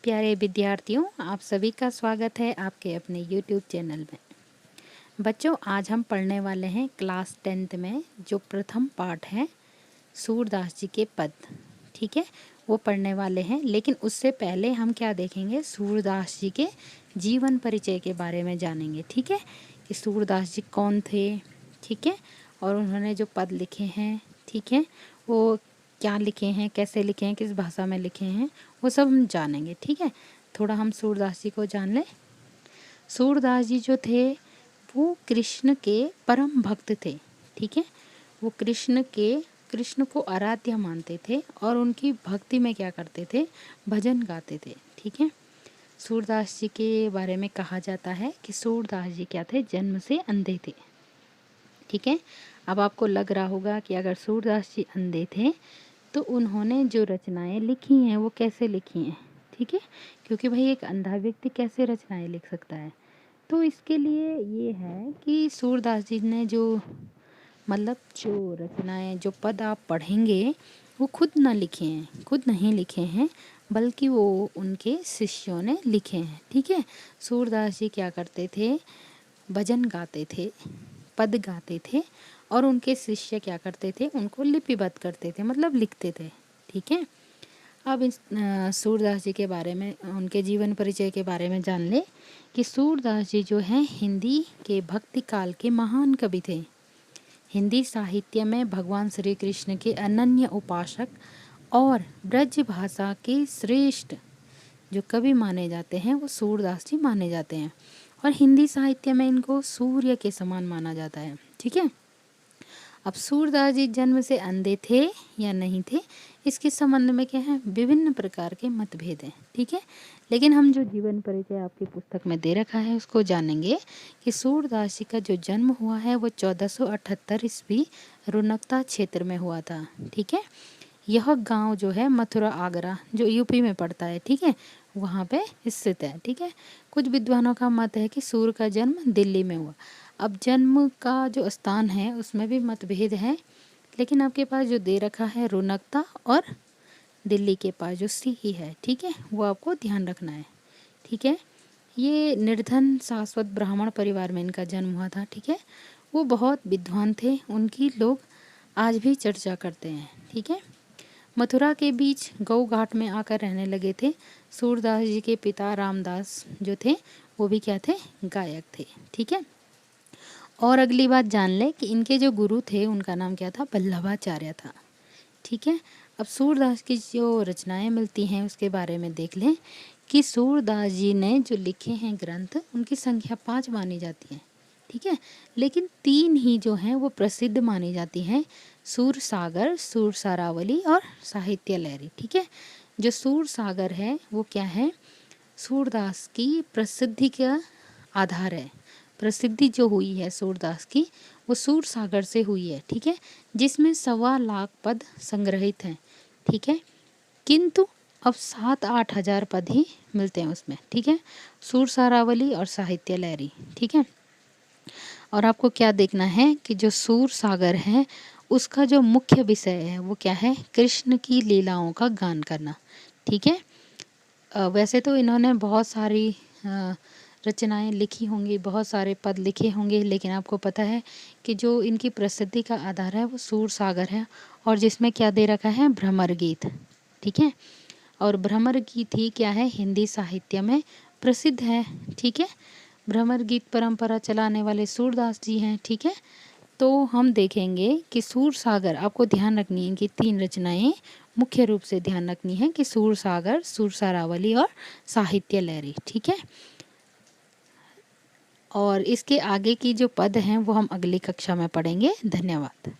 प्यारे विद्यार्थियों, आप सभी का स्वागत है आपके अपने YouTube चैनल में। बच्चों, आज हम पढ़ने वाले हैं क्लास 10th में जो प्रथम पाठ है सूरदास जी के पद। ठीक है, वो पढ़ने वाले हैं। लेकिन उससे पहले हम क्या देखेंगे, सूरदास जी के जीवन परिचय के बारे में जानेंगे। ठीक है, कि सूरदास जी कौन थे। ठीक है, और उन्होंने जो पद लिखे हैं, ठीक है, वो क्या लिखे हैं, कैसे लिखे हैं, किस भाषा में लिखे हैं, वो सब हम जानेंगे। ठीक है, थोड़ा हम सूरदास जी को जान लें। सूरदास जी जो थे वो कृष्ण के परम भक्त थे। ठीक है, वो कृष्ण को आराध्य मानते थे और उनकी भक्ति में क्या करते थे, भजन गाते थे। ठीक है, सूरदास जी के बारे में कहा जाता है कि सूरदास जी क्या थे, जन्म से अंधे थे। ठीक है, अब आपको लग रहा होगा कि अगर सूरदास जी अंधे थे तो उन्होंने जो रचनाएं लिखी हैं वो कैसे लिखी हैं। ठीक है, क्योंकि भाई एक अंधा व्यक्ति कैसे रचनाएं लिख सकता है। तो इसके लिए ये है कि सूरदास जी ने जो जो रचनाएं, जो पद आप पढ़ेंगे वो खुद ना लिखे हैं, खुद नहीं लिखे हैं, बल्कि वो उनके शिष्यों ने लिखे हैं। ठीक है, सूरदास जी क्या करते थे, भजन गाते थे, पद गाते थे और उनके शिष्य क्या करते थे, उनको लिपिबद्ध करते थे, मतलब लिखते थे। ठीक है, अब इस सूरदास जी के बारे में, उनके जीवन परिचय के बारे में जान ले कि सूरदास जी जो हैं हिंदी के भक्ति काल के महान कवि थे। हिंदी साहित्य में भगवान श्री कृष्ण के अनन्य उपासक और ब्रज भाषा के श्रेष्ठ जो कवि माने जाते हैं वो सूरदास जी माने जाते हैं और हिंदी साहित्य में इनको सूर्य के समान माना जाता है। ठीक है, अब सूरदास जी जन्म से अंधे थे या नहीं थे, इसके संबंध में क्या है, विभिन्न प्रकार के मतभेद हैं। ठीक है, लेकिन हम जो जीवन परिचय आपकी पुस्तक में दे रखा है उसको जानेंगे कि सूरदास जी का जो जन्म हुआ है वो 1478 ईस्वी रुनकता क्षेत्र में हुआ था। ठीक है, यह गांव जो है मथुरा आगरा जो यूपी में पड़ता है, ठीक है, वहाँ पे स्थित है। ठीक है, कुछ विद्वानों का मत है कि सूर का जन्म दिल्ली में हुआ। अब जन्म का जो स्थान है उसमें भी मतभेद है, लेकिन आपके पास जो दे रखा है रुनकता और दिल्ली के पास जो सीही है, ठीक है, वो आपको ध्यान रखना है। ठीक है, ये निर्धन शाश्वत ब्राह्मण परिवार में इनका जन्म हुआ था। ठीक है, वो बहुत विद्वान थे, उनकी लोग आज भी चर्चा करते हैं। ठीक है, मथुरा के बीच गौ घाट में आकर रहने लगे थे। सूरदास जी के पिता रामदास जो थे वो भी क्या थे, गायक थे। ठीक है, और अगली बात जान ले कि इनके जो गुरु थे उनका नाम क्या था, वल्लभाचार्य था। ठीक है, अब सूरदास की जो रचनाएं मिलती हैं उसके बारे में देख लें कि सूरदास जी ने जो लिखे हैं ग्रंथ उनकी संख्या 5 मानी जाती है। ठीक है, लेकिन 3 ही जो हैं वो प्रसिद्ध मानी जाती हैं, सूर सागर, सूर सारावली और साहित्य लहरी। ठीक है, जो सूर सागर है वो क्या है, सूरदास की प्रसिद्धि का आधार है। प्रसिद्धि जो हुई है सूरदास की वो सूर सागर से हुई है। ठीक है, जिसमें 1.25 लाख पद संग्रहित हैं। ठीक है, किंतु अब 7-8 हजार पद ही मिलते हैं उसमें। ठीक है, सूर सारावली और साहित्य लहरी। ठीक है, और आपको क्या देखना है कि जो सूर सागर है उसका जो मुख्य विषय है वो क्या है, कृष्ण की लीलाओं का गान करना। ठीक है, वैसे तो इन्होंने बहुत सारी रचनाएं लिखी होंगी, बहुत सारे पद लिखे होंगे, लेकिन आपको पता है कि जो इनकी प्रसिद्धि का आधार है वो सूर सागर है और जिसमें क्या दे रखा है, भ्रमर गीत। ठीक है, और भ्रमर गीत ही क्या है, हिंदी साहित्य में प्रसिद्ध है। ठीक है, भ्रमर गीत परंपरा चलाने वाले सूरदास जी हैं। ठीक है, तो हम देखेंगे कि सूर सागर, आपको ध्यान रखनी है कि 3 रचनाएं मुख्य रूप से ध्यान रखनी है कि सूर सागर, सूर सारावली और साहित्य लहरी। ठीक है, और इसके आगे की जो पद हैं वो हम अगली कक्षा में पढ़ेंगे। धन्यवाद।